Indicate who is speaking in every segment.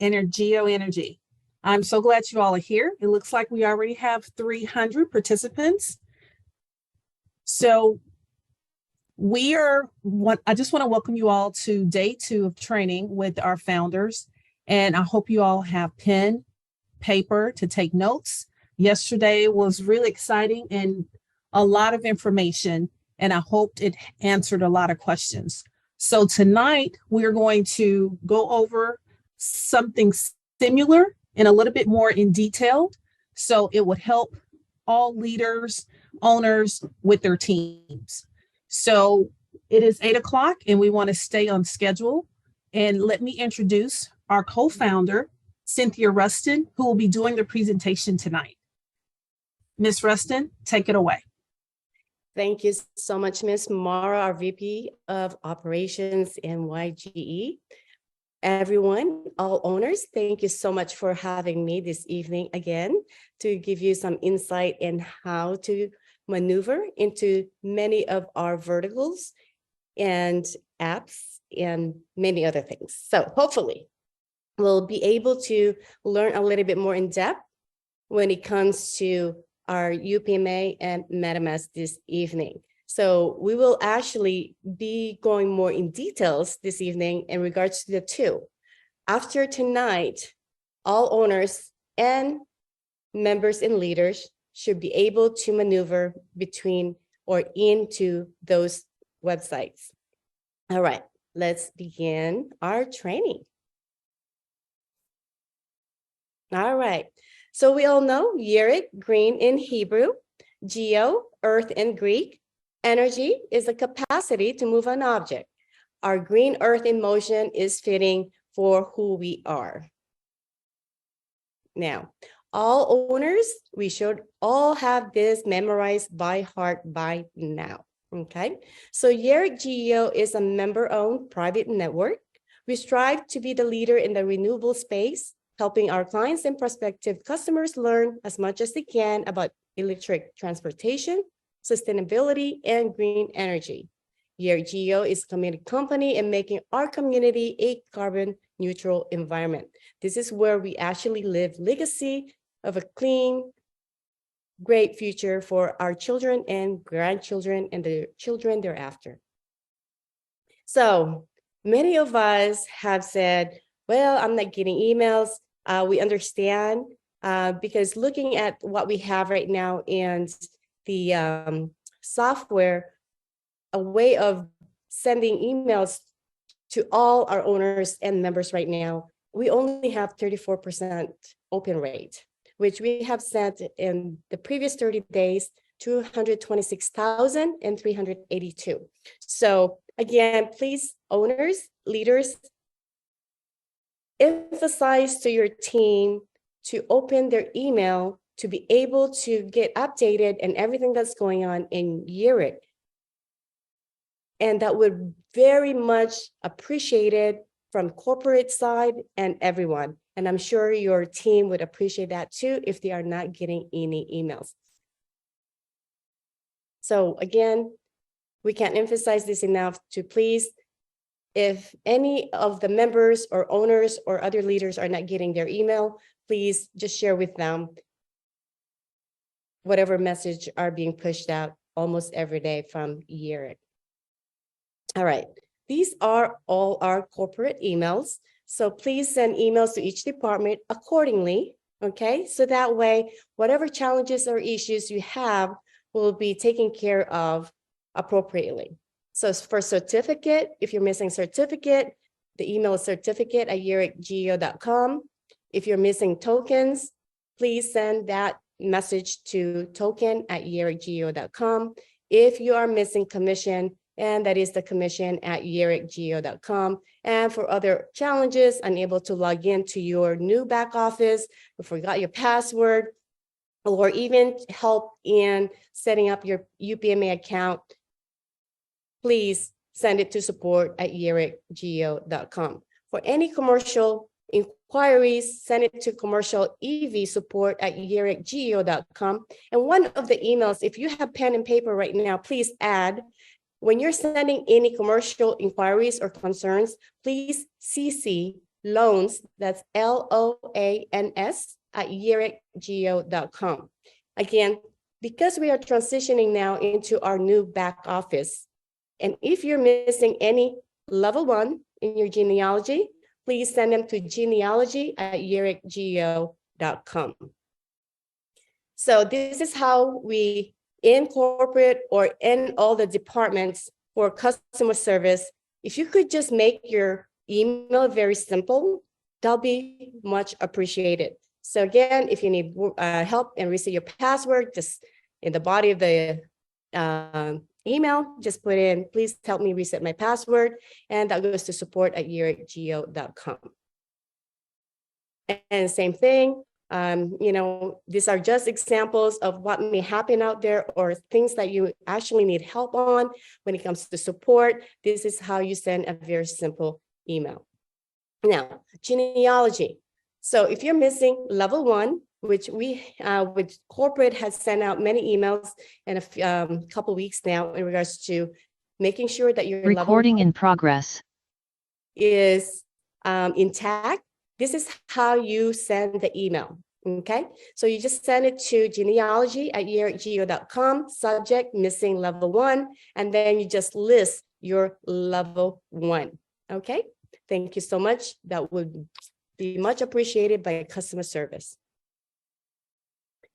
Speaker 1: Energy. I'm so glad you all are here. It looks like we already have 300 participants. So I just want to welcome you all to day 2 of training with our founders. And I hope you all have pen, paper to take notes. Yesterday was really exciting and a lot of information, and I hoped it answered a lot of questions. So tonight we're going to go over something similar and a little bit more in detail. So it would help all leaders, owners with their teams. So it is 8 o'clock and we want to stay on schedule. And let me introduce our co-founder, Cynthia Rustin, who will be doing the presentation tonight. Ms. Rustin, take it away.
Speaker 2: Thank you so much, Ms. Mara, our VP of Operations in YGE. Everyone, all owners, thank you so much for having me this evening again to give you some insight in how to maneuver into many of our verticals and apps and many other things. So hopefully we'll be able to learn a little bit more in depth when it comes to our UPMA and MetaMask this evening. So we will actually be going more in details this evening in regards to the two. After tonight, all owners and members and leaders should be able to maneuver between or into those websites. All right, let's begin our training. All right, so we all know yereq, green in Hebrew, geo, earth in Greek. Energy is the capacity to move an object. Our green earth in motion is fitting for who we are. Now, all owners, we should all have this memorized by heart by now, okay? So yereq Geo is a member-owned private network. We strive to be the leader in the renewable space, helping our clients and prospective customers learn as much as they can about electric transportation, sustainability, and green energy. yereq Geo is a committed company in making our community a carbon neutral environment. This is where we actually live legacy of a clean, great future for our children and grandchildren and the children thereafter. So many of us have said, well, I'm not getting emails. We understand because looking at what we have right now and the software, a way of sending emails to all our owners and members right now, we only have 34% open rate, which we have sent in the previous 30 days, 226,382. So again, please, owners, leaders, emphasize to your team to open their email to be able to get updated and everything that's going on in yereq. And that would very much appreciated from corporate side and everyone. And I'm sure your team would appreciate that too if they are not getting any emails. So again, we can't emphasize this enough to please, if any of the members or owners or other leaders are not getting their email, please just share with them whatever message are being pushed out almost every day from yereq. All right, these are all our corporate emails. So please send emails to each department accordingly, okay? So that way, whatever challenges or issues you have will be taken care of appropriately. So for certificate, if you're missing certificate, the email is certificate@yereqgeo.com. If you're missing tokens, please send that message to token@yereqgeo.com. If you are missing commission, and that is the commission@yereqgeo.com. And for other challenges, unable to log in to your new back office, or forgot your password, or even help in setting up your UPMA account, please send it to support@yereqgeo.com. For any commercial inquiries, send it to commercial-ev-support@yereqgeo.com. And one of the emails, if you have pen and paper right now, please add, when you're sending any commercial inquiries or concerns, please CC loans, that's LOANS at yereq.com. Again, because we are transitioning now into our new back office, and if you're missing any level 1 in your genealogy, please send them to genealogy at yereq.com. So this is how we in corporate or in all the departments for customer service, if you could just make your email very simple, that'll be much appreciated. So again, if you need help and reset your password, just in the body of the email, just put in, please help me reset my password. And that goes to support at yereq.com. And same thing, these are just examples of what may happen out there or things that you actually need help on when it comes to support. This is how you send a very simple email. Now, genealogy. So if you're missing level 1, which which corporate has sent out many emails in a couple weeks now in regards to making sure that your
Speaker 3: recording in progress
Speaker 2: is intact. This is how you send the email. Okay, so you just send it to genealogy at yereq.com, subject missing level 1, and then you just list your level 1. Okay, thank you so much. That would be much appreciated by customer service.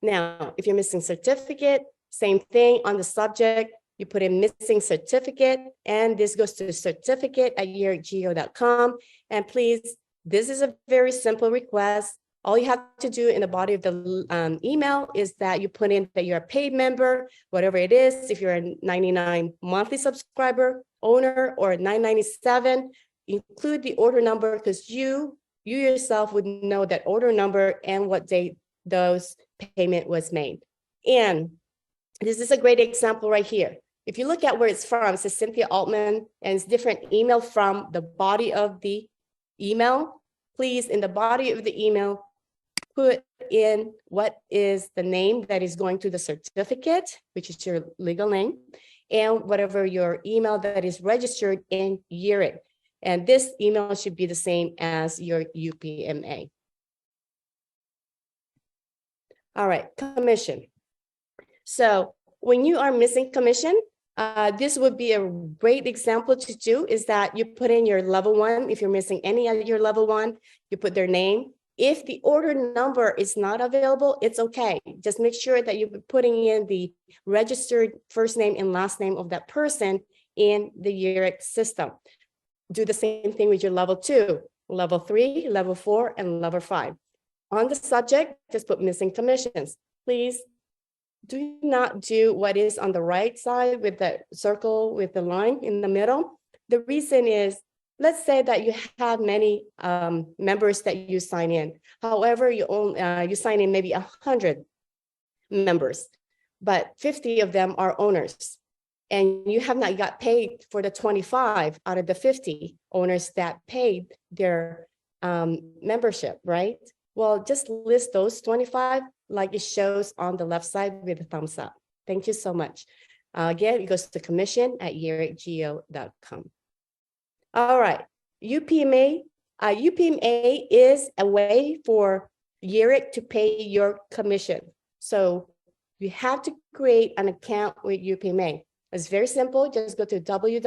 Speaker 2: Now, if you're missing certificate, same thing on the subject, you put in missing certificate, and this goes to certificate at yereq.com. And please, this is a very simple request. All you have to do in the body of the email is that you put in that you're a paid member, whatever it is. If you're a 99 monthly subscriber, owner, or $9.97, include the order number, because you yourself would know that order number and what date those payment was made. And this is a great example right here. If you look at where it's from, it says Cynthia Altman, and it's different email from the body of the email. Please, in the body of the email, put in what is the name that is going to the certificate, which is your legal name, and whatever your email that is registered in yereq. And this email should be the same as your UPMA. All right, commission. So when you are missing commission, this would be a great example to do is that you put in your level 1. If you're missing any of your level 1, you put their name. If the order number is not available, it's okay. Just make sure that you're putting in the registered first name and last name of that person in the yereq system. Do the same thing with your level 2, level 3, level 4, and level 5. On the subject, just put missing commissions. Please do not do what is on the right side with the circle with the line in the middle. The reason is, let's say that you have many members that you sign in. However, you sign in maybe 100 members, but 50 of them are owners. And you have not got paid for the 25 out of the 50 owners that paid their membership, right? Well, just list those 25 like it shows on the left side with a thumbs up. Thank you so much. Again, it goes to commission at yereq.com. All right, UPMA. UPMA is a way for yereq to pay your commission. So you have to create an account with UPMA. It's very simple. Just go to www.upma.org.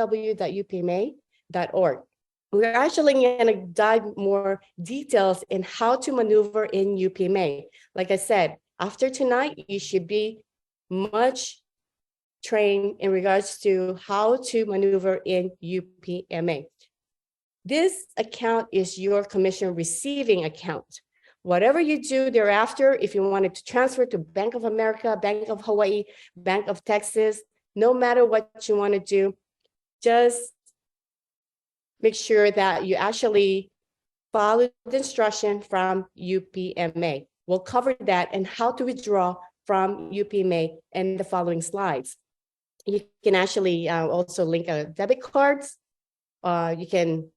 Speaker 2: We're actually going to dive more details in how to maneuver in UPMA. Like I said, after tonight, you should be much trained in regards to how to maneuver in UPMA. This account is your commission receiving account. Whatever you do thereafter, if you wanted to transfer to Bank of America, Bank of Hawaii, Bank of Texas, no matter what you want to do, just make sure that you actually follow the instruction from UPMA. We'll cover that and how to withdraw from UPMA in the following slides. You can actually also link a debit cards. You can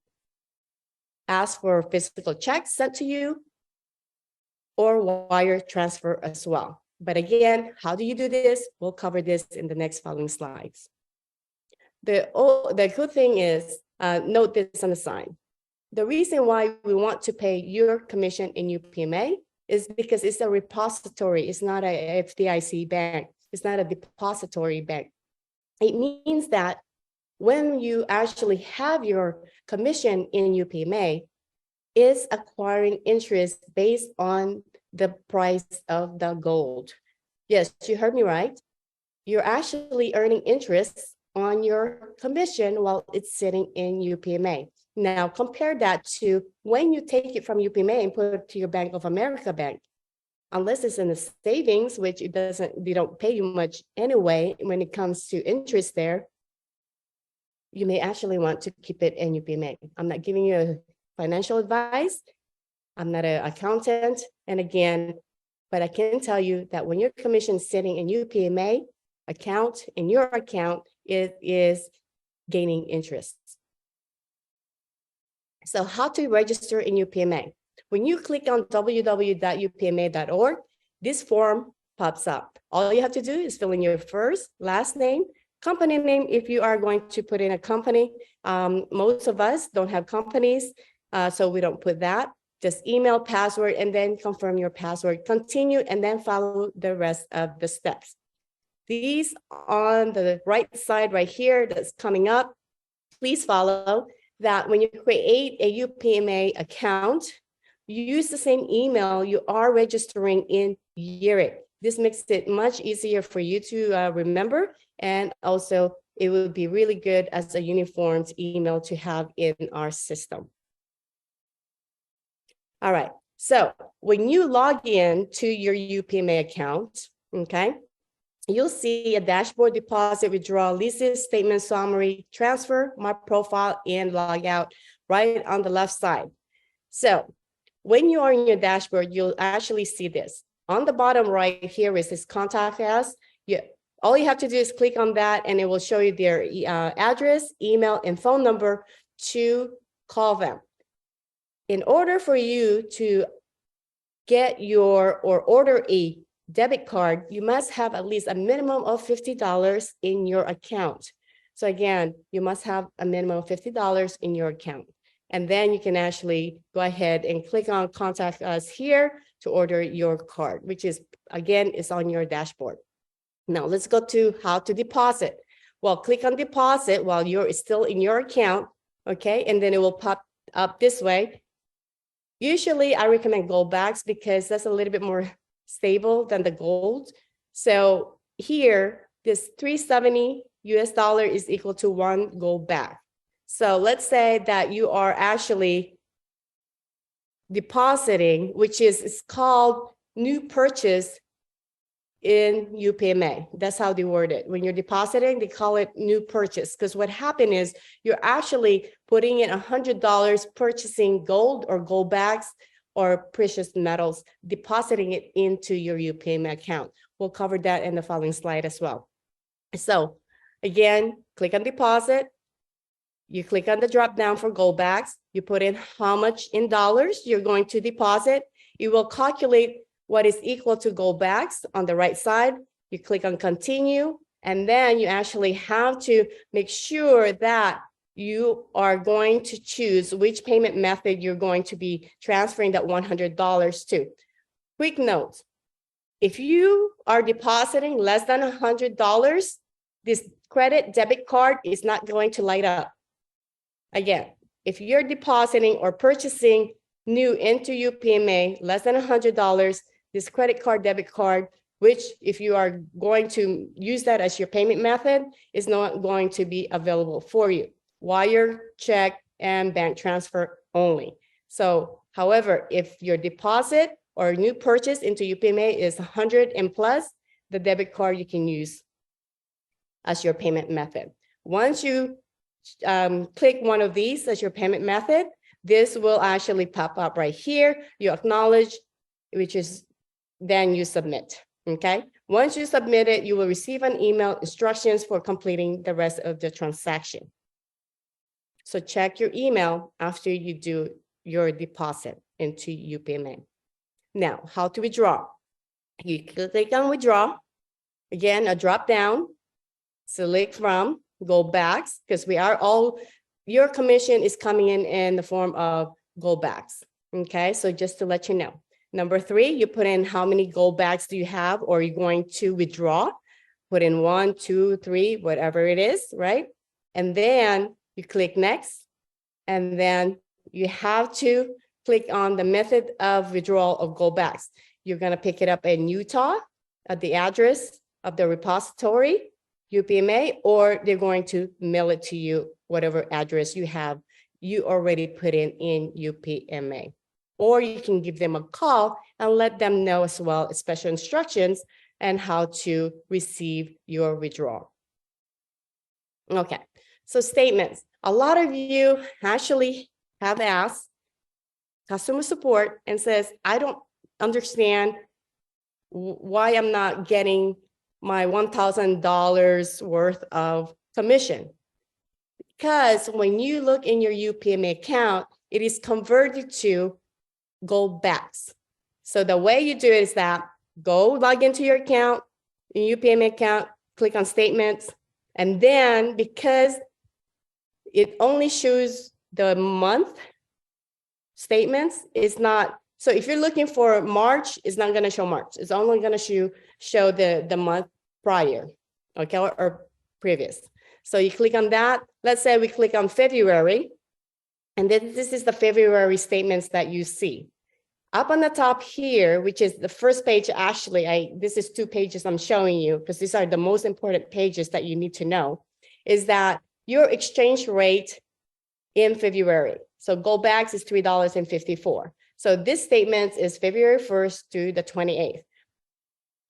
Speaker 2: ask for physical checks sent to you or wire transfer as well. But again, how do you do this? We'll cover this in the next following slides. The good thing is, note this on the sign. The reason why we want to pay your commission in UPMA is because it's a repository. It's not a FDIC bank. It's not a depository bank. It means that when you actually have your commission in UPMA, it's acquiring interest based on the price of the gold. Yes, you heard me right. You're actually earning interest on your commission while it's sitting in UPMA. Now, compare that to when you take it from UPMA and put it to your Bank of America bank. Unless it's in the savings, which they don't pay you much anyway when it comes to interest there, you may actually want to keep it in UPMA. I'm not giving you financial advice. I'm not an accountant. And again, but I can tell you that when your commission is sitting in UPMA account, in your account, it is gaining interest. So how to register in UPMA? When you click on www.upma.org, this form pops up. All you have to do is fill in your first, last name, company name if you are going to put in a company. Most of us don't have companies, so we don't put that. Just email, password, and then confirm your password. Continue, and then follow the rest of the steps. These on the right side right here that's coming up, please follow that when you create a UPMA account, you use the same email you are registering in yereq. This makes it much easier for you to remember, and also it would be really good as a uniform email to have in our system. All right, so when you log in to your UPMA account, okay, you'll see a dashboard, deposit, withdrawal, leases, statement, summary, transfer, my profile, and log out right on the left side. So when you are in your dashboard, you'll actually see this. On the bottom right here is this contact us. All you have to do is click on that and it will show you their address, email, and phone number to call them. In order for you to get your or order a debit card, you must have at least a minimum of $50 in your account. So again, you must have a minimum of $50 in your account. And then you can actually go ahead and click on contact us here to order your card, which is, again, is on your dashboard. Now let's go to how to deposit. Well, click on deposit while you're still in your account, okay? And then it will pop up this way. Usually I recommend gold backs because that's a little bit more stable than the gold. So here, this $370 is equal to 1 gold back. So let's say that you are actually depositing, which is called new purchase in UPMA. That's how they word it. When you're depositing, they call it new purchase, because what happened is you're actually putting in $100 purchasing gold or gold bags or precious metals, depositing it into your UPMA account. We'll cover that in the following slide as well. So again, click on deposit. You click on the drop down for gold bags. You put in how much in dollars you're going to deposit. It will calculate what is equal to gold bags on the right side. You click on continue, and then you actually have to make sure that you are going to choose which payment method you're going to be transferring that $100 to. Quick note, if you are depositing less than $100, this credit debit card is not going to light up. Again, if you're depositing or purchasing new into UPMA less than $100, this credit card, debit card, which if you are going to use that as your payment method, is not going to be available for you. Wire, check, and bank transfer only. So, however, if your deposit or new purchase into UPMA is 100 and plus, the debit card you can use as your payment method. Once you click one of these as your payment method, this will actually pop up right here. You acknowledge, which is then you submit, okay? Once you submit it, you will receive an email instructions for completing the rest of the transaction. So check your email after you do your deposit into UPMA. Now, how to withdraw? You click on withdraw. Again, a drop down, select from, go back, because we are all your commission is coming in the form of gold backs. Okay, so just to let you know. Number 3, you put in how many gold backs do you have, or you're going to withdraw. Put in 1, 2, 3, whatever it is, right? And then you click next. And then you have to click on the method of withdrawal of gold backs. You're going to pick it up in Utah at the address of the repository, UPMA, or they're going to mail it to you, whatever address you have, you already put in UPMA. Or you can give them a call and let them know as well, special instructions and how to receive your withdrawal. Okay, so statements. A lot of you actually have asked customer support and says, I don't understand why I'm not getting my $1,000 worth of commission. Because when you look in your UPMA account, it is converted to gold backs. So the way you do it is that go log into your account, your UPMA account, click on statements, and then because it only shows the month statements, it's not, so if you're looking for March, it's not going to show March. It's only going to show the month prior, okay, or previous. So you click on that. Let's say we click on February, and then this is the February statements that you see. Up on the top here, which is the first page, actually, this is 2 pages I'm showing you because these are the most important pages that you need to know, is that your exchange rate in February. So gold backs is $3.54. So this statement is February 1st to the 28th.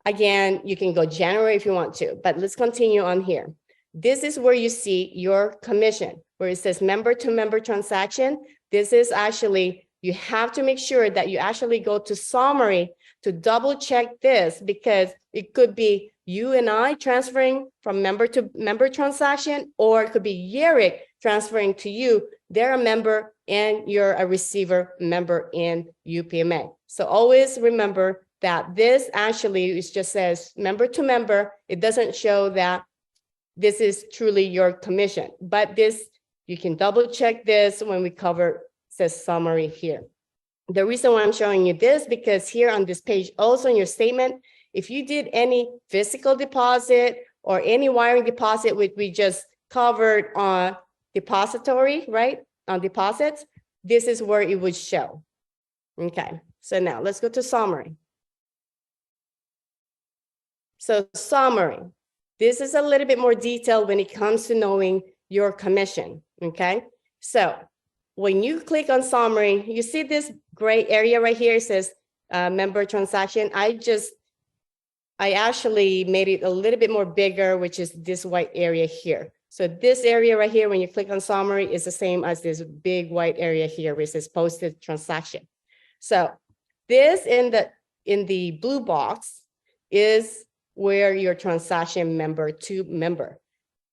Speaker 2: Again, you can go January if you want to, but let's continue on here. This is where you see your commission, where it says member to member transaction. This is actually, you have to make sure that you actually go to summary to double check this, because it could be you and I transferring from member to member transaction, or it could be yereq transferring to you. They're a member and you're a receiver member in UPMA. So always remember that this actually just says member to member. It doesn't show that this is truly your commission, but this, you can double check this when we cover, says summary here. The reason why I'm showing you this, because here on this page, also in your statement, if you did any physical deposit or any wiring deposit, which we just covered on depository, right? On deposits, this is where it would show. Okay, so now let's go to summary. So summary, this is a little bit more detailed when it comes to knowing your commission, okay? So when you click on summary, you see this gray area right here, it says member transaction. I actually made it a little bit more bigger, which is this white area here. So this area right here, when you click on summary, is the same as this big white area here, which says posted transaction. So this in the blue box is where your transaction member to member.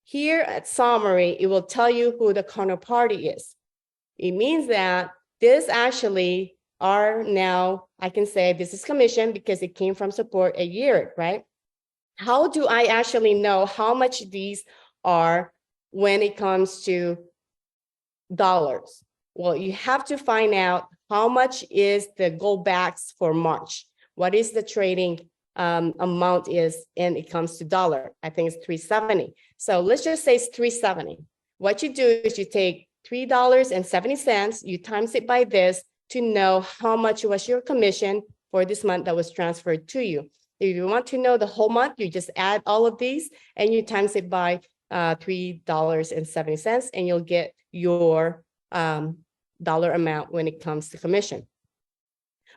Speaker 2: Here at summary, it will tell you who the counterparty is. It means that this actually are now, I can say this is commission because it came from support a year, right? How do I actually know how much these are when it comes to dollars? Well, you have to find out how much is the gold backs for March. What is the trading amount is, and it comes to dollar. I think it's 370. So let's just say it's 370. What you do is you take $3.70, you times it by this to know how much was your commission for this month that was transferred to you. If you want to know the whole month, you just add all of these and you times it by $3.70, and you'll get your dollar amount when it comes to commission.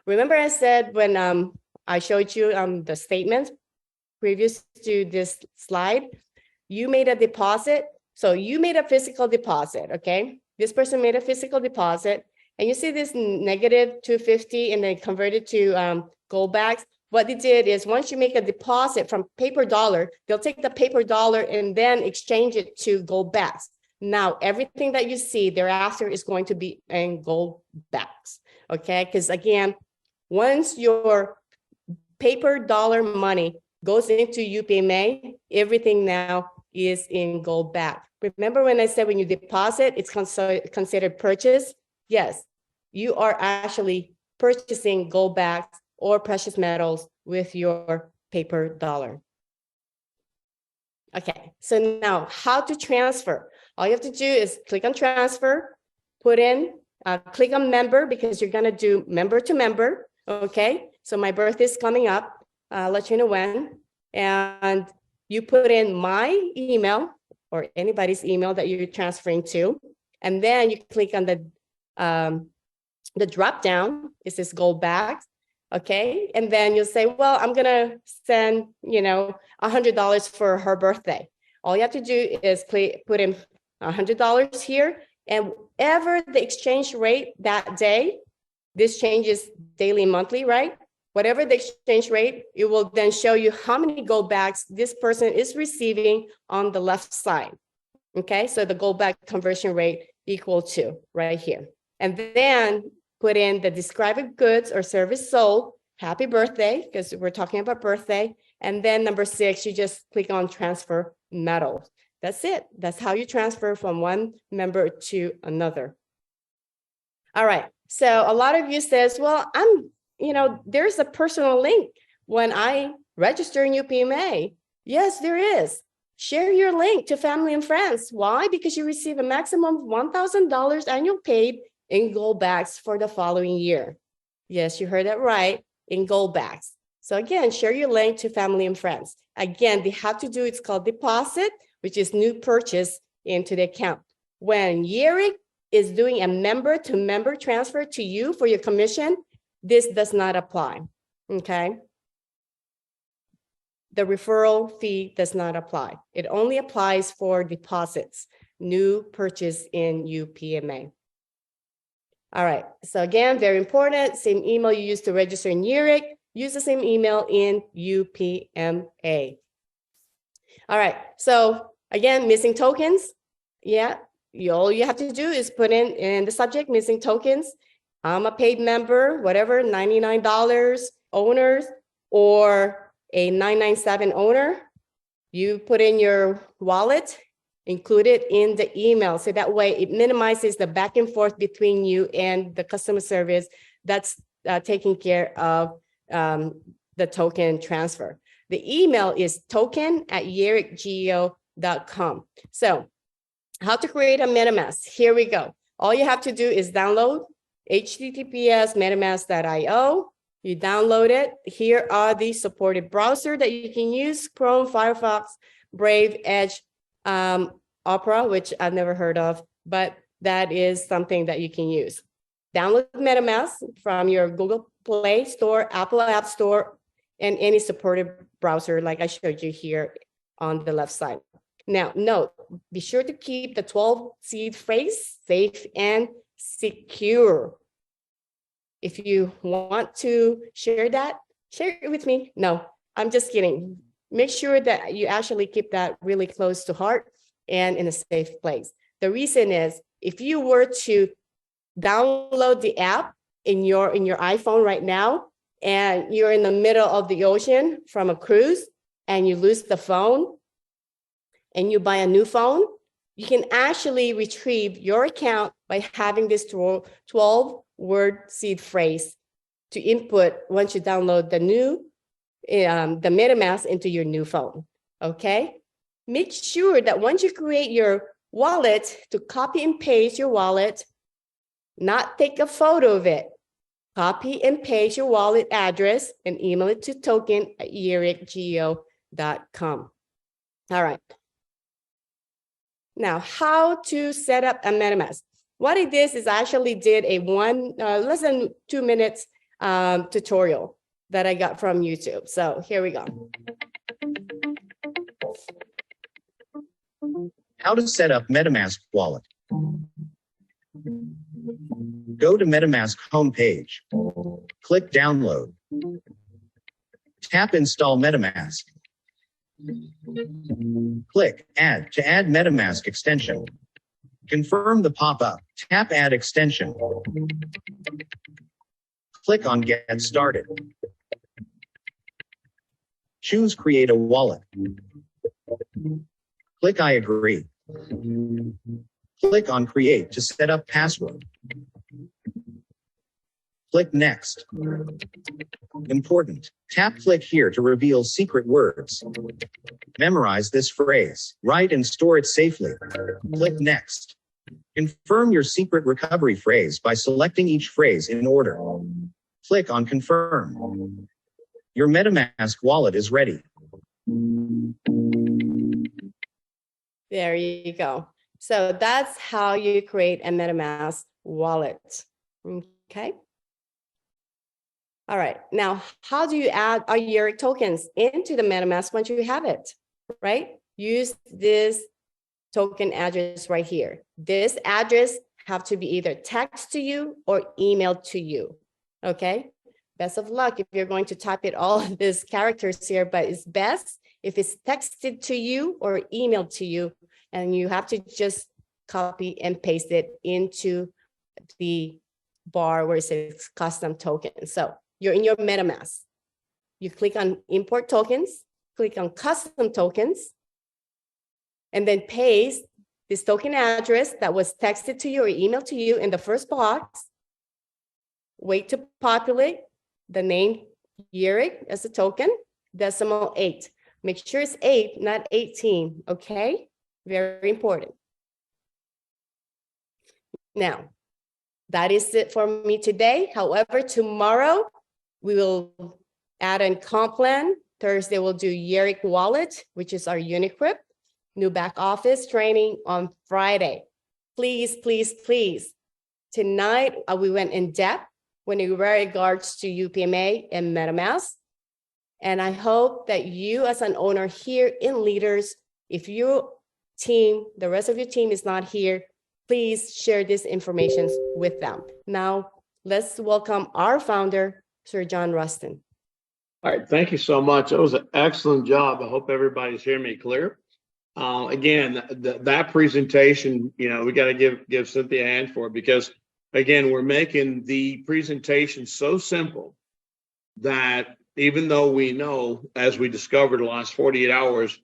Speaker 2: Remember I said when I showed you the statement previous to this slide, you made a deposit. So you made a physical deposit, okay? This person made a physical deposit, and you see this negative 250 and then converted to gold backs. What they did is once you make a deposit from paper dollar, they'll take the paper dollar and then exchange it to gold backs. Now, everything that you see thereafter is going to be in gold backs, okay? Because again, once your paper dollar money goes into UPMA, everything now is in gold back. Remember when I said when you deposit, it's considered purchase? Yes, you are actually purchasing gold backs or precious metals with your paper dollar. Okay, so now how to transfer? All you have to do is click on transfer, put in, click on member because you're gonna do member to member, okay? So my birthday is coming up, I'll let you know when. And you put in my email or anybody's email that you're transferring to. And then you click on the drop down, it says gold back, okay? And then you'll say, well, I'm gonna send, $100 for her birthday. All you have to do is put in $100 here, and whatever the exchange rate that day, this changes daily and monthly, right? Whatever the exchange rate, it will then show you how many gold backs this person is receiving on the left side. Okay, so the gold back conversion rate equal to right here. And then put in the described goods or service sold, happy birthday, because we're talking about birthday. And then number 6, you just click on transfer metals. That's it. That's how you transfer from one member to another. All right. So a lot of you says, well, there's a personal link when I register in UPMA. Yes, there is. Share your link to family and friends. Why? Because you receive a maximum of $1,000 annual paid in gold backs for the following year. Yes, you heard that right, in gold backs. So again, share your link to family and friends. Again, they have to do, it's called deposit, which is new purchase into the account. When yereq is doing a member-to-member transfer to you for your commission, this does not apply, okay? The referral fee does not apply. It only applies for deposits, new purchase in UPMA. All right, so again, very important, same email you use to register in yereq, use the same email in UPMA. All right, so again, missing tokens. Yeah, all you have to do is put in the subject, missing tokens. I'm a paid member, whatever, $99 owners or a 997 owner. You put in your wallet, include it in the email. So that way it minimizes the back and forth between you and the customer service that's taking care of the token transfer. The email is token@yereqgeo.com. So how to create a MetaMask? Here we go. All you have to do is download https://metamask.io. You download it. Here are the supported browser that you can use: Chrome, Firefox, Brave, Edge, Opera, which I've never heard of, but that is something that you can use. Download MetaMask from your Google Play Store, Apple App Store, and any supported browser like I showed you here on the left side. Now, note, be sure to keep the 12-seed phrase safe and secure. If you want to share that, share it with me. No, I'm just kidding. Make sure that you actually keep that really close to heart and in a safe place. The reason is, if you were to download the app in your iPhone right now, and you're in the middle of the ocean from a cruise, and you lose the phone, and you buy a new phone, you can actually retrieve your account by having this 12-word seed phrase to input once you download the MetaMask into your new phone, okay? Make sure that once you create your wallet, to copy and paste your wallet, not take a photo of it. Copy and paste your wallet address and email it to token@yereqgeo.com. All right. Now, how to set up a MetaMask. What it is I actually did a less than 2 minutes tutorial that I got from YouTube. So here we go.
Speaker 3: How to set up MetaMask wallet. Go to MetaMask homepage. Click download. Tap install MetaMask. Click add to add MetaMask extension. Confirm the pop-up. Tap add extension. Click on get started. Choose create a wallet. Click I agree. Click on Create to set up password. Click Next. Important. Tap Click here to reveal secret words. Memorize this phrase. Write and store it safely. Click Next. Confirm your secret recovery phrase by selecting each phrase in order. Click on Confirm. Your MetaMask wallet is ready.
Speaker 2: There you go. So that's how you create a MetaMask wallet. Okay. All right. Now, how do you add our yereq tokens into the MetaMask once you have it, right? Use this token address right here. This address have to be either text to you or emailed to you. Okay. Best of luck if you're going to type it all these characters here, but it's best if it's texted to you or emailed to you, and you have to just copy and paste it into the bar where it says custom token. So you're in your MetaMask. You click on import tokens, click on custom tokens, and then paste this token address that was texted to you or emailed to you in the first box. Wait to populate the name yereq as a token, decimal 8. Make sure it's 8, not 18, okay? Very important. Now, that is it for me today. However, tomorrow we will add a comp plan. Thursday we'll do yereq wallet, which is our UniCrypt. New back office training on Friday. Please, please, please. Tonight we went in depth when it regards to UPMA and MetaMask. And I hope that you as an owner here in Leaders, if your team, the rest of your team is not here, please share this information with them. Now, let's welcome our founder, Sir John Rustin.
Speaker 4: All right, thank you so much. That was an excellent job. I hope everybody's hearing me clear. Again, that presentation, we got to give Cynthia a hand for it, because again, we're making the presentation so simple that even though we know, as we discovered the last 48 hours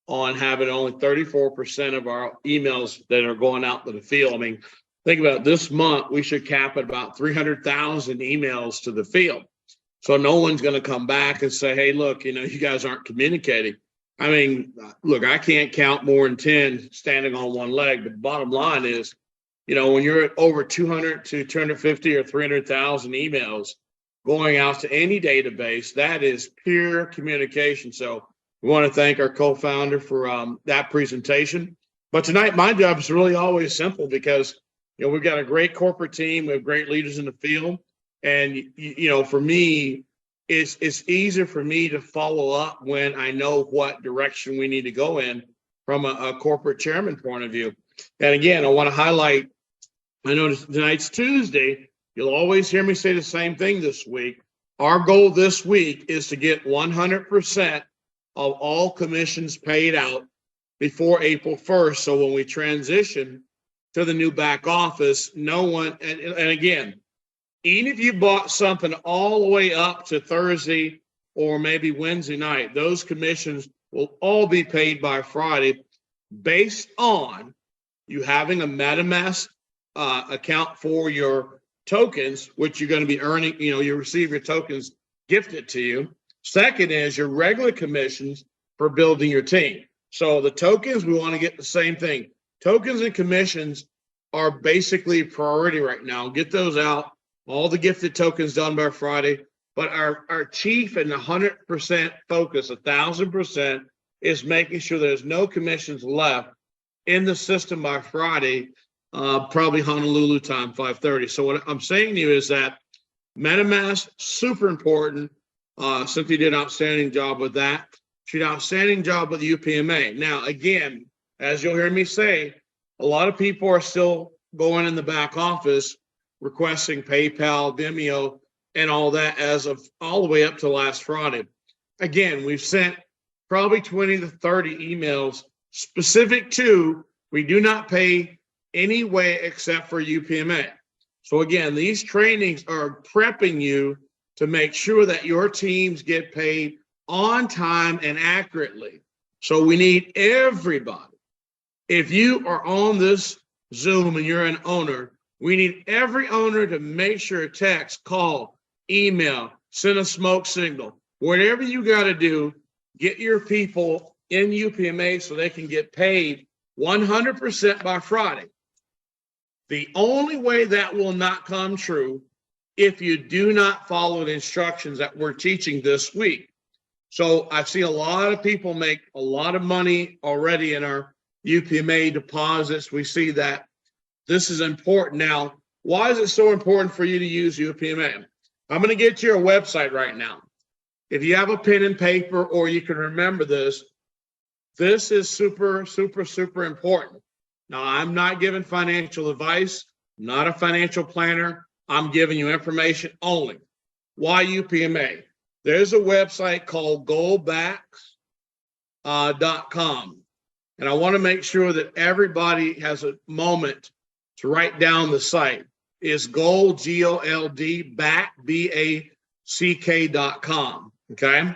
Speaker 4: on having only 34% of our emails that are going out to the field. I mean, think about it, this month, we should cap at about 300,000 emails to the field. So no one's going to come back and say, hey, look, you guys aren't communicating. I mean, look, I can't count more than 10 standing on one leg. But the bottom line is, when you're at over 200 to 250 or 300,000 emails going out to any database, that is pure communication. So we want to thank our co-founder for that presentation. But tonight, my job is really always simple, because, we've got a great corporate team. We have great leaders in the field. And, for me, it's easier for me to follow up when I know what direction we need to go in from a corporate chairman point of view. And again, I want to highlight, I know tonight's Tuesday. You'll always hear me say the same thing this week. Our goal this week is to get 100% of all commissions paid out before April 1st. So when we transition to the new back office, no one, and again, even if you bought something all the way up to Thursday or maybe Wednesday night, those commissions will all be paid by Friday based on you having a MetaMask account for your tokens, which you're going to be earning. You receive your tokens gifted to you. Second is your regular commissions for building your team. So the tokens, we want to get the same thing. Tokens and commissions are basically priority right now. Get those out. All the gifted tokens done by Friday. But our chief and 100% focus, 1,000%, is making sure there's no commissions left in the system by Friday, probably Honolulu time, 5:30. So what I'm saying to you is that MetaMask, super important. Cynthia did an outstanding job with that. She did an outstanding job with UPMA. Now, again, as you'll hear me say, a lot of people are still going in the back office requesting PayPal, Vimeo, and all that as of all the way up to last Friday. Again, we've sent probably 20 to 30 emails specific to, we do not pay any way except for UPMA. So again, these trainings are prepping you to make sure that your teams get paid on time and accurately. So we need everybody If you are on this Zoom and you're an owner, we need every owner to make sure text, call, email, send a smoke signal, whatever you got to do, get your people in UPMA so they can get paid 100% by Friday. The only way that will not come true if you do not follow the instructions that we're teaching this week. So I've seen a lot of people make a lot of money already in our UPMA deposits. We see that this is important. Now, why is it so important for you to use UPMA? I'm going to get to your website right now. If you have a pen and paper or you can remember this, this is super, super, super important. Now, I'm not giving financial advice, not a financial planner. I'm giving you information only. Why UPMA? There's a website called goldbacks.com. And I want to make sure that everybody has a moment to write down the site. It's gold, G-O-L-D, back, B-A-C-K.com. Okay?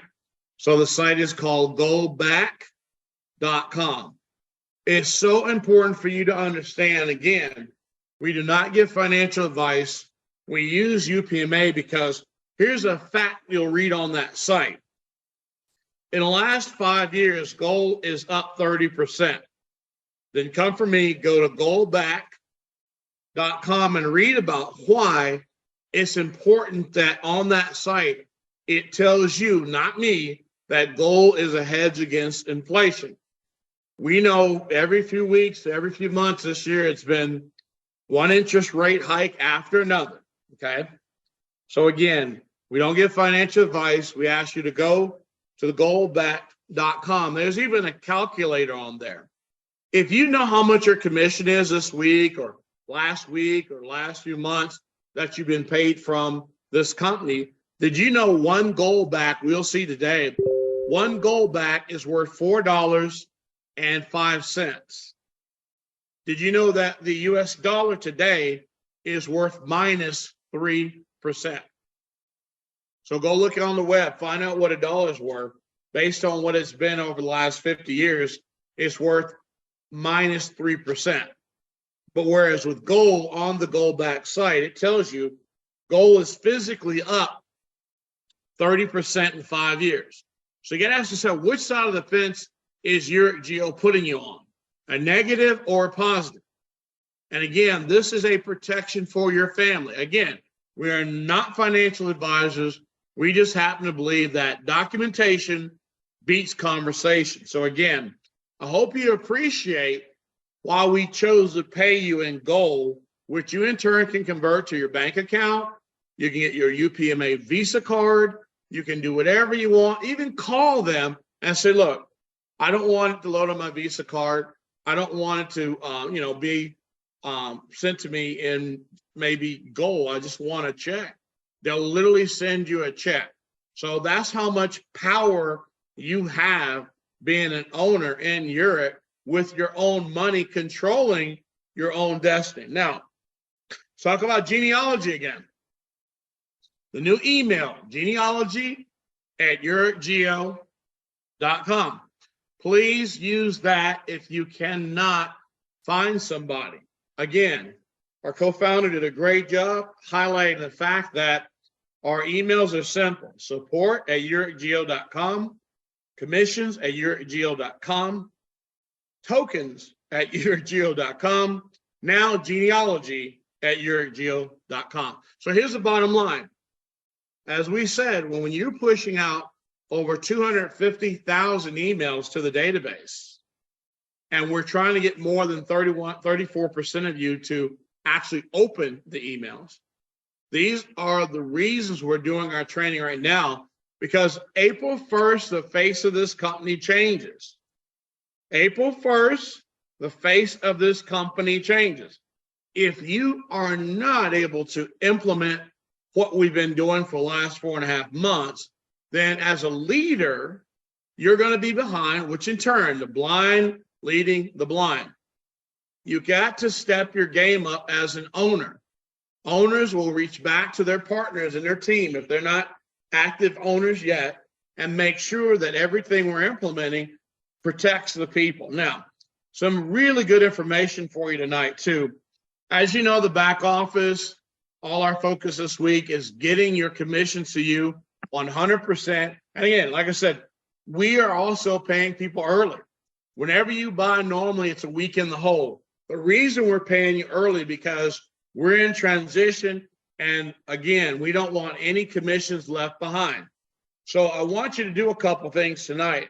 Speaker 4: So the site is called goldback.com. It's so important for you to understand, again, we do not give financial advice. We use UPMA because here's a fact you'll read on that site. In the last 5 years, gold is up 30%. Then come for me, go to goldback.com and read about why it's important that on that site, it tells you, not me, that gold is a hedge against inflation. We know every few weeks, every few months this year, it's been one interest rate hike after another, okay? So again, we don't give financial advice. We ask you to go to the goldback.com. There's even a calculator on there. If you know how much your commission is this week or last few months that you've been paid from this company, did you know one Goldback, we'll see today, one Goldback is worth $4.05. Did you know that the US dollar today is worth minus 3%? So go look on the web, find out what a dollar's worth. Based on what it's been over the last 50 years, it's worth minus 3%. But whereas with gold on the Goldback site, it tells you gold is physically up 30% in 5 years. So you got to ask yourself, which side of the fence is your geo putting you on? A negative or a positive? And again, this is a protection for your family. Again, we are not financial advisors. We just happen to believe that documentation beats conversation. So again, I hope you appreciate why we chose to pay you in gold, which you in turn can convert to your bank account. You can get your UPMA Visa card. You can do whatever you want. Even call them and say, look, I don't want it to load on my Visa card. I don't want it to, be sent to me in maybe gold. I just want a check. They'll literally send you a check. So that's how much power you have being an owner in yereq with your own money, controlling your own destiny. Now, let's talk about genealogy again. The new email, genealogy@yereqgeo.com. Please use that if you cannot find somebody. Again, our co-founder did a great job highlighting the fact that our emails are simple. support@yereqgeo.com, commissions@yereqgeo.com, tokens@yereqgeo.com, now genealogy@yereqgeo.com. So here's the bottom line. As we said, when you're pushing out over 250,000 emails to the database, and we're trying to get more than 34% of you to actually open the emails, these are the reasons we're doing our training right now, because April 1st, the face of this company changes. April 1st, the face of this company changes. If you are not able to implement what we've been doing for the last 4.5 months, then as a leader, you're going to be behind, which in turn, the blind leading the blind. You got to step your game up as an owner. Owners will reach back to their partners and their team if they're not active owners yet, and make sure that everything we're implementing protects the people. Now, some really good information for you tonight too. As you know, the back office, all our focus this week is getting your commissions to you 100%. And again, like I said, we are also paying people early. Whenever you buy, normally it's a week in the hole. The reason we're paying you early because we're in transition. And again, we don't want any commissions left behind. So I want you to do a couple things tonight.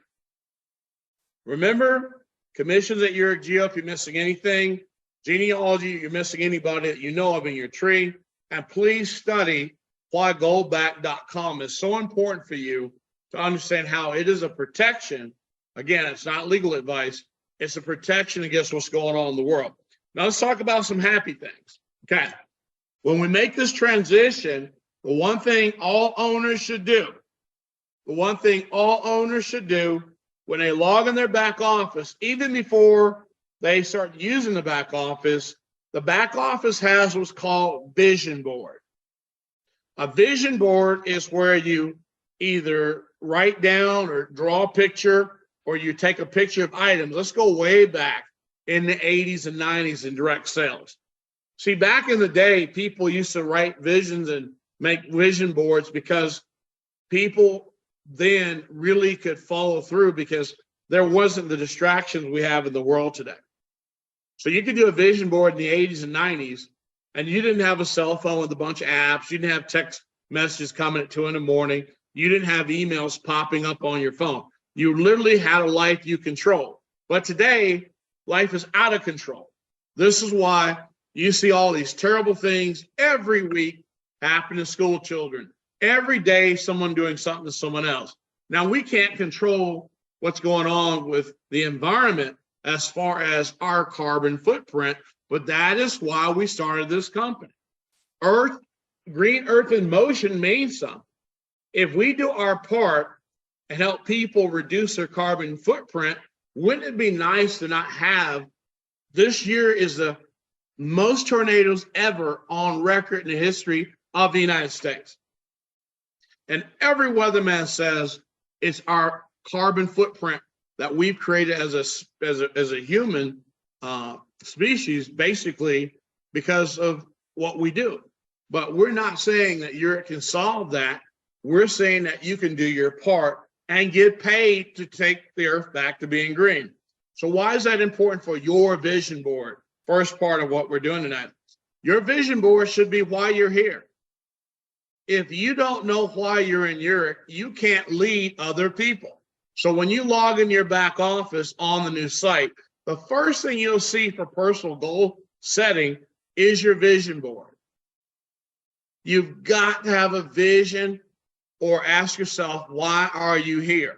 Speaker 4: Remember, commissions at yereq Geo, if you're missing anything, genealogy, you're missing anybody that you know of in your tree, and please study why goldback.com is so important for you to understand how it is a protection. Again, it's not legal advice. It's a protection against what's going on in the world. Now let's talk about some happy things. Okay. When we make this transition, the one thing all owners should do, when they log in their back office, even before they start using the back office has what's called vision board. A vision board is where you either write down or draw a picture or you take a picture of items. Let's go way back in the 80s and 90s in direct sales. See, back in the day, people used to write visions and make vision boards because people then really could follow through because there wasn't the distractions we have in the world today. So you could do a vision board in the 80s and 90s, and you didn't have a cell phone with a bunch of apps. You didn't have text messages coming at 2 in the morning. You didn't have emails popping up on your phone. You literally had a life you control. But today, life is out of control. This is why you see all these terrible things every week happen to school children. Every day, someone doing something to someone else. Now, we can't control what's going on with the environment as far as our carbon footprint, but that is why we started this company. Green Earth in Motion means something. If we do our part and help people reduce their carbon footprint, wouldn't it be nice to not have, this year is the most tornadoes ever on record in the history of the United States. And every weatherman says it's our carbon footprint that we've created as a human species, basically because of what we do. But we're not saying that yereq can solve that. We're saying that you can do your part and get paid to take the earth back to being green. So why is that important for your vision board? First part of what we're doing tonight. Your vision board should be why you're here. If you don't know why you're in yereq, you can't lead other people. So when you log in your back office on the new site, the first thing you'll see for personal goal setting is your vision board. You've got to have a vision or ask yourself, why are you here?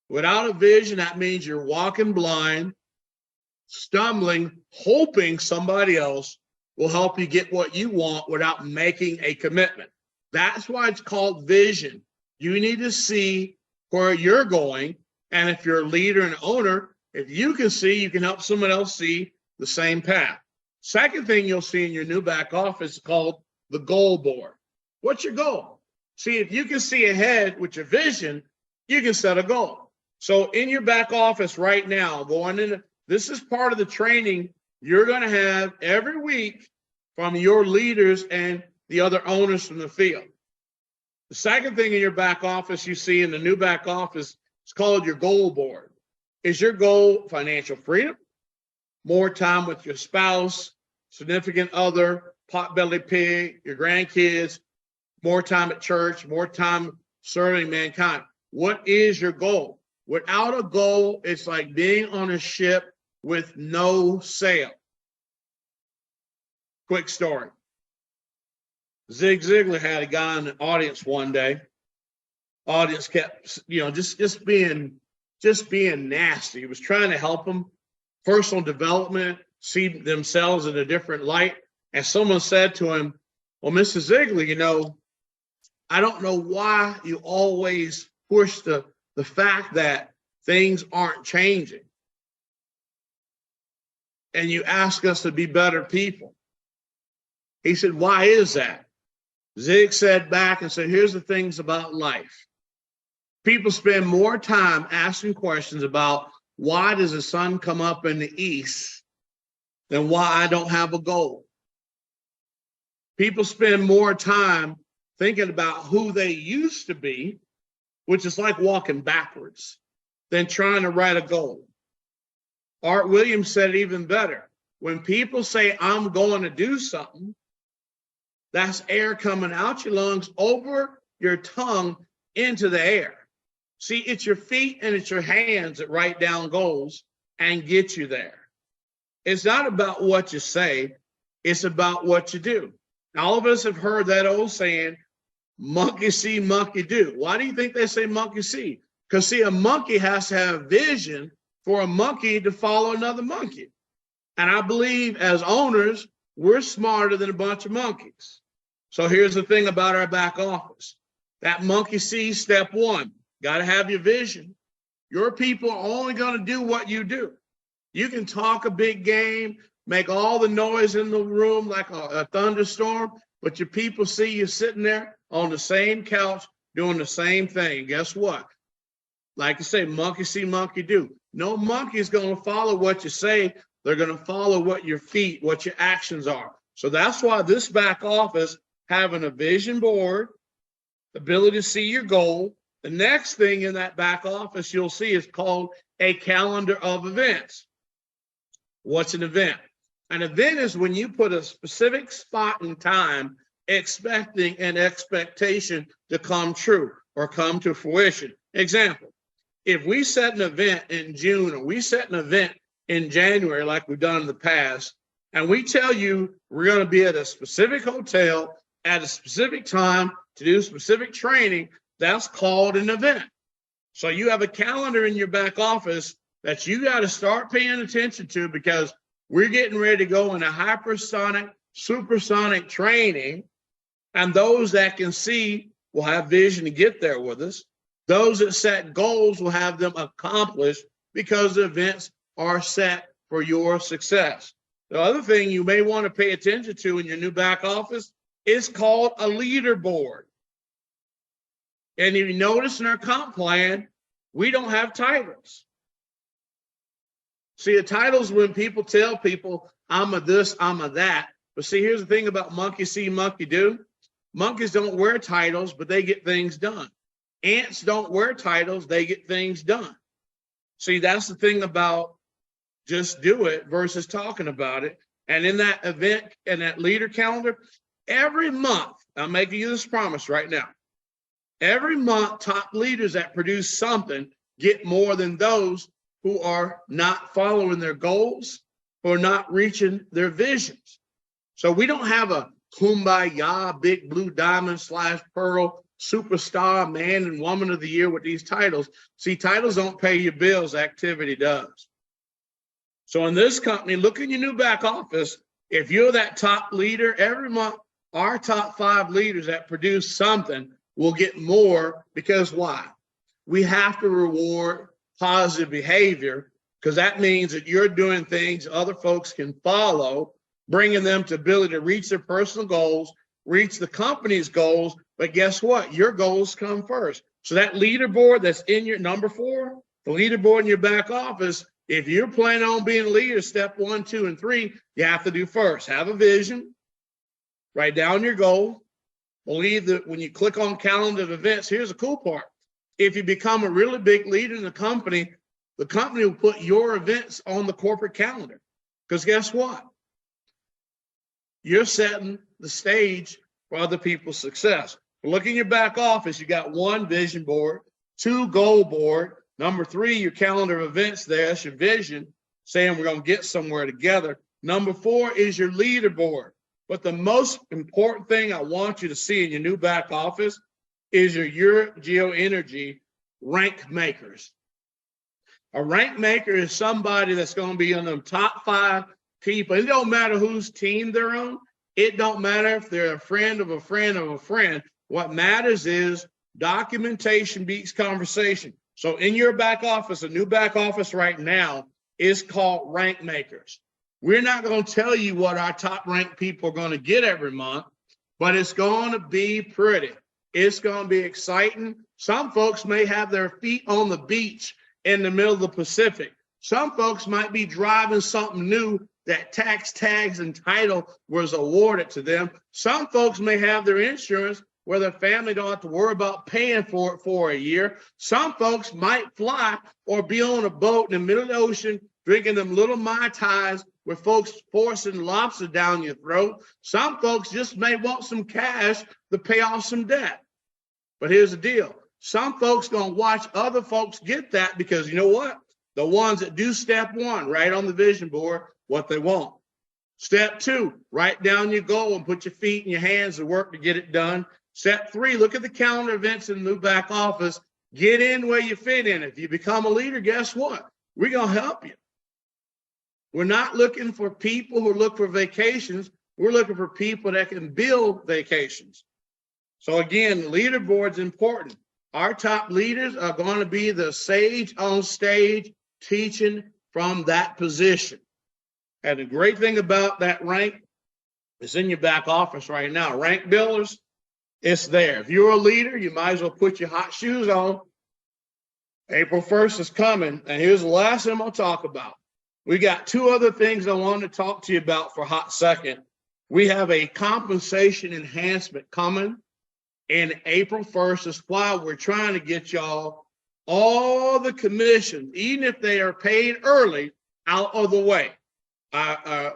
Speaker 4: Without a vision, that means you're walking blind, stumbling, hoping somebody else will help you get what you want without making a commitment. That's why it's called vision. You need to see where you're going. And if you're a leader and owner, if you can see, you can help someone else see the same path. Second thing you'll see in your new back office is called the goal board. What's your goal? See, if you can see ahead with your vision, you can set a goal. So in your back office right now, going in, this is part of the training you're going to have every week from your leaders and the other owners from the field. The second thing in your back office you see in the new back office is called your goal board. Is your goal financial freedom, more time with your spouse, significant other, potbelly pig, your grandkids, more time at church, more time serving mankind? What is your goal? Without a goal, it's like being on a ship with no sail. Quick story. Zig Ziglar had a guy in the audience one day. Audience kept, just being nasty. He was trying to help them, personal development, see themselves in a different light. And someone said to him, well, Mr. Ziglar, I don't know why you always push the fact that things aren't changing. And you ask us to be better people. He said, why is that? Zig said back and said, here's the things about life. People spend more time asking questions about why does the sun come up in the east than why I don't have a goal. People spend more time thinking about who they used to be, which is like walking backwards, than trying to write a goal. Art Williams said it even better. When people say, I'm going to do something, that's air coming out your lungs, over your tongue, into the air. See, it's your feet and it's your hands that write down goals and get you there. It's not about what you say, it's about what you do. Now, all of us have heard that old saying, monkey see, monkey do. Why do you think they say monkey see? Because, see, a monkey has to have vision for a monkey to follow another monkey. And I believe as owners, we're smarter than a bunch of monkeys. So here's the thing about our back office. That monkey sees step one. Got to have your vision. Your people are only going to do what you do. You can talk a big game, make all the noise in the room like a thunderstorm, but your people see you sitting there on the same couch doing the same thing. Guess what? Like I say, monkey see, monkey do. No monkey is going to follow what you say. They're going to follow what your feet, what your actions are. So that's why this back office, having a vision board, ability to see your goal. The next thing in that back office you'll see is called a calendar of events. What's an event? An event is when you put a specific spot in time expecting an expectation to come true or come to fruition. Example, if we set an event in June or we set an event in January like we've done in the past, and we tell you we're going to be at a specific hotel at a specific time to do specific training, that's called an event. So you have a calendar in your back office that you got to start paying attention to, because we're getting ready to go into hypersonic, supersonic training. And those that can see will have vision to get there with us. Those that set goals will have them accomplished because the events are set for your success. The other thing you may want to pay attention to in your new back office is called a leaderboard. And if you notice in our comp plan, we don't have titles. See, a title's when people tell people, I'm a this, I'm a that. But see, here's the thing about monkey see, monkey do. Monkeys don't wear titles, but they get things done. Ants don't wear titles, they get things done. See, that's the thing about just do it versus talking about it. And in that event and that leader calendar, every month, I'm making you this promise right now. Every month, top leaders that produce something get more than those who are not following their goals or not reaching their visions. So we don't have a kumbaya, big blue diamond / pearl, superstar, man and woman of the year with these titles. See, titles don't pay your bills, activity does. So in this company, look in your new back office. If you're that top leader, every month, our top 5 leaders that produce something will get more, because why? We have to reward positive behavior, because that means that you're doing things other folks can follow, bringing them to ability to reach their personal goals, reach the company's goals. But guess what? Your goals come first. So that leaderboard that's in your number 4, the leaderboard in your back office, if you're planning on being a leader, step 1, 2, and 3, you have to do first, have a vision, write down your goal. Believe that when you click on calendar of events, here's the cool part. If you become a really big leader in the company will put your events on the corporate calendar. Because guess what? You're setting the stage for other people's success. Look in your back office, you got 1 vision board, 2 goal board, number 3, your calendar of events there, that's your vision, saying we're going to get somewhere together. Number 4 is your leaderboard. But the most important thing I want you to see in your new back office is your geoenergy rank makers. A rank maker is somebody that's going to be on them top 5 people. It don't matter whose team they're on. It don't matter if they're a friend of a friend of a friend. What matters is documentation beats conversation. So in your back office, a new back office right now is called rank makers. We're not going to tell you what our top ranked people are going to get every month, but it's going to be pretty. It's going to be exciting. Some folks may have their feet on the beach in the middle of the Pacific. Some folks might be driving something new that tax tags and title was awarded to them. Some folks may have their insurance where their family don't have to worry about paying for it for a year. Some folks might fly or be on a boat in the middle of the ocean drinking them little Mai Tais with folks forcing lobster down your throat. Some folks just may want some cash to pay off some debt. But here's the deal. Some folks gonna watch other folks get that because you know what? The ones that do step one, write on the vision board what they want. Step two, write down your goal and put your feet in your hands and work to get it done. Step three, look at the calendar events in the new back office. Get in where you fit in. If you become a leader, guess what? We're going to help you. We're not looking for people who look for vacations. We're looking for people that can build vacations. So again, the leaderboard's important. Our top leaders are going to be the sage on stage teaching from that position. And the great thing about that rank is in your back office right now. Rank builders, it's there. If you're a leader, you might as well put your hot shoes on. April 1st is coming. And here's the last thing I'm going to talk about. We got two other things I want to talk to you about for a hot second. We have a compensation enhancement coming in April 1st. That's why we're trying to get y'all all the commissions, even if they are paid early, out of the way. I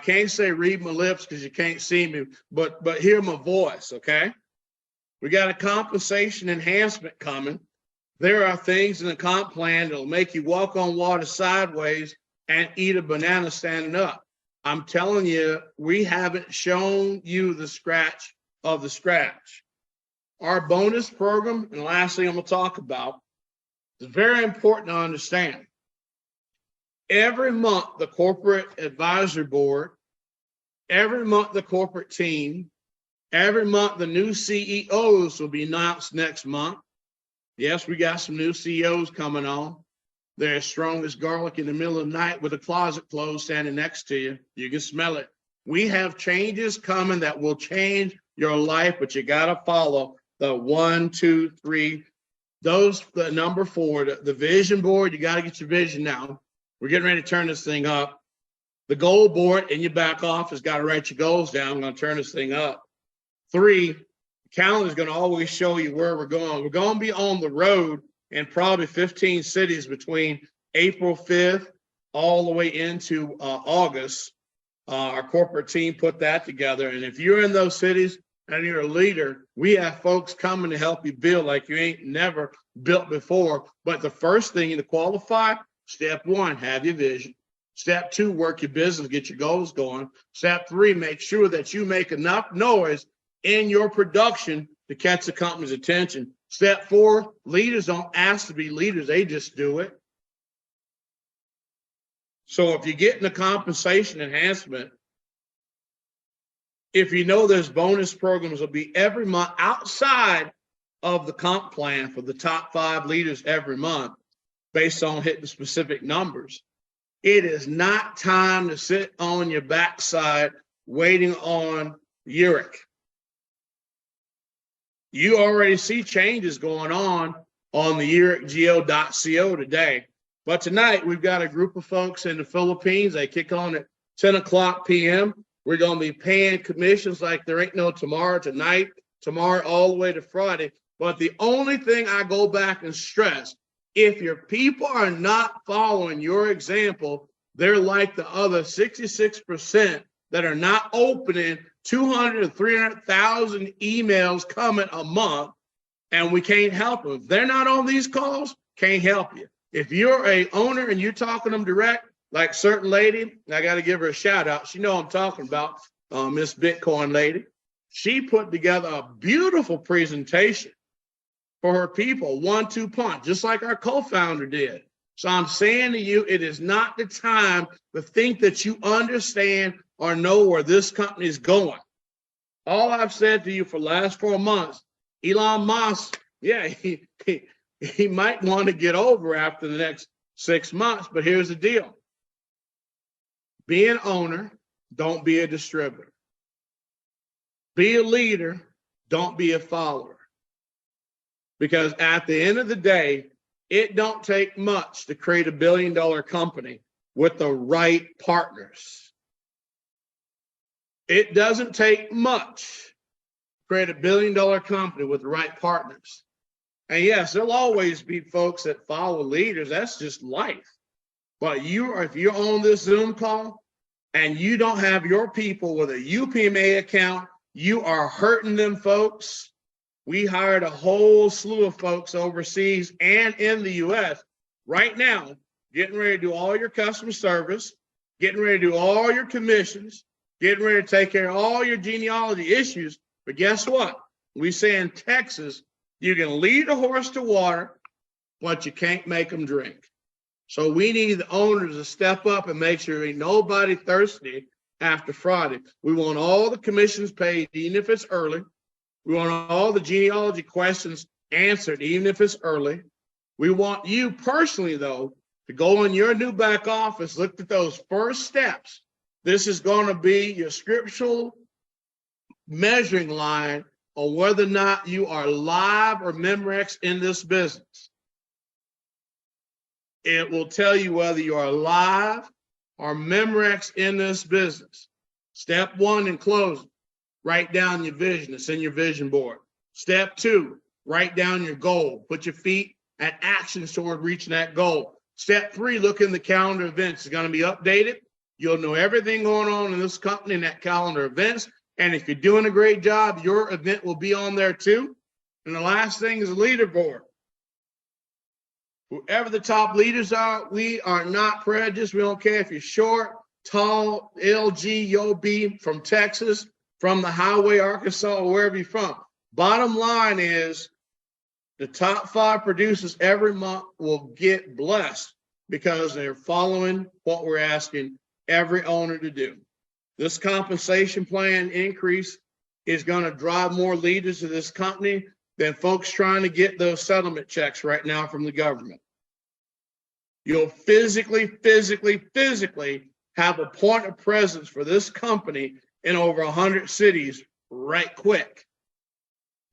Speaker 4: can't say read my lips because you can't see me, but hear my voice, okay? We got a compensation enhancement coming. There are things in the comp plan that'll make you walk on water sideways and eat a banana standing up. I'm telling you, we haven't shown you the scratch of the scratch. Our bonus program, and the last thing I'm going to talk about, is very important to understand. Every month, the corporate advisory board, every month, the corporate team, every month, the new CEOs will be announced next month. Yes, we got some new CEOs coming on. They're as strong as garlic in the middle of the night with a closet closed standing next to you. You can smell it. We have changes coming that will change your life, but you got to follow the 1, 2, 3. Those, the number 4, the vision board, you got to get your vision now. We're getting ready to turn this thing up. The goal board in your back office, got to write your goals down. I'm going to turn this thing up. 3, the calendar is going to always show you where we're going. We're going to be on the road in probably 15 cities between April 5th all the way into August. Our corporate team put that together. And if you're in those cities and you're a leader, we have folks coming to help you build like you ain't never built before. But the first thing to qualify, step 1, have your vision. Step 2, work your business, get your goals going. Step 3, make sure that you make enough noise in your production to catch the company's attention. Step 4, leaders don't ask to be leaders, they just do it. So if you're getting a compensation enhancement, if you know there's bonus programs will be every month outside of the comp plan for the top 5 leaders every month based on hitting specific numbers. It is not time to sit on your backside waiting on yereq. You already see changes going on the yereqgo.co today. But tonight, we've got a group of folks in the Philippines. They kick on at 10 o'clock p.m. We're going to be paying commissions like there ain't no tomorrow, tonight, tomorrow, all the way to Friday. But the only thing I go back and stress, if your people are not following your example, they're like the other 66% that are not opening 200 to 300,000 emails coming a month, and we can't help them. If they're not on these calls, can't help you. If you're a owner and you're talking to them direct, like certain lady, I got to give her a shout out. She know I'm talking about, Miss Bitcoin lady. She put together a beautiful presentation for her people, 1-2 punch, just like our co-founder did. So I'm saying to you, it is not the time to think that you understand or know where this company is going. All I've said to you for the last 4 months, Elon Musk, yeah, he might want to get over after the next 6 months, but here's the deal. Be an owner, don't be a distributor. Be a leader, don't be a follower. Because at the end of the day, It don't take much to create $1 billion company with the right partners. It doesn't take much to create $1 billion company with the right partners. And yes, there'll always be folks that follow leaders. That's just life. But if you're on this Zoom call and you don't have your people with a UPMA account, you are hurting them, folks. We hired a whole slew of folks overseas and in the US right now, getting ready to do all your customer service, getting ready to do all your commissions, getting ready to take care of all your genealogy issues. But guess what? We say in Texas, you can lead a horse to water, but you can't make them drink. So we need the owners to step up and make sure ain't nobody thirsty after Friday. We want all the commissions paid, even if it's early. We want all the genealogy questions answered, even if it's early. We want you personally, though, to go in your new back office, look at those first steps. This is going to be your scriptural measuring line on whether or not you are live or Memorex in this business. It will tell you whether you are live or Memorex in this business. Step 1 in closing, write down your vision. It's in your vision board. Step 2, write down your goal. Put your feet and actions toward reaching that goal. Step 3, look in the calendar events. It's going to be updated. You'll know everything going on in this company in that calendar events. And if you're doing a great job, your event will be on there too. And the last thing is a leaderboard. Whoever the top leaders are, we are not prejudiced. We don't care if you're short, tall, LG, YOB, from Texas, from the highway, Arkansas, or wherever you're from. Bottom line is the top 5 producers every month will get blessed because they're following what we're asking every owner to do. This compensation plan increase is going to drive more leaders to this company than folks trying to get those settlement checks right now from the government. You'll physically have a point of presence for this company in over 100 cities right quick.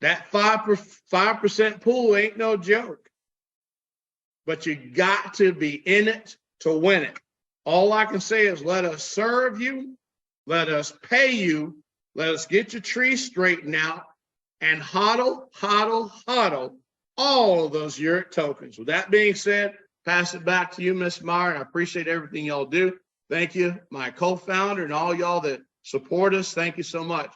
Speaker 4: That 5% pool ain't no joke, but you got to be in it to win it. All I can say is let us serve you, let us pay you, let us get your tree straightened out, and hodl all of those yereq tokens. With that being said, pass it back to you, Ms. Meyer. I appreciate everything y'all do. Thank you, my co-founder, and all y'all that support us. Thank you so much.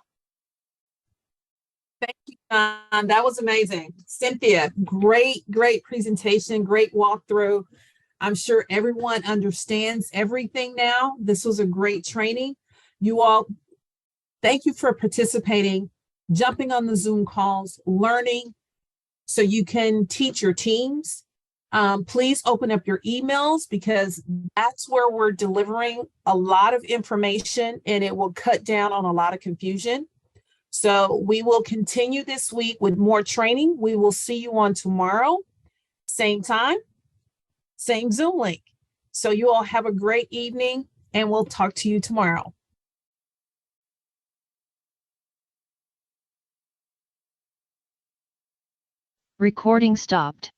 Speaker 1: Thank you, John. That was amazing. Cynthia, great presentation, great walkthrough. I'm sure everyone understands everything now. This was a great training. You all, thank you for participating, jumping on the Zoom calls, learning so you can teach your teams. Please open up your emails because that's where we're delivering a lot of information and it will cut down on a lot of confusion. So we will continue this week with more training. We will see you on tomorrow, same time, same Zoom link. So you all have a great evening and we'll talk to you tomorrow.
Speaker 5: Recording stopped.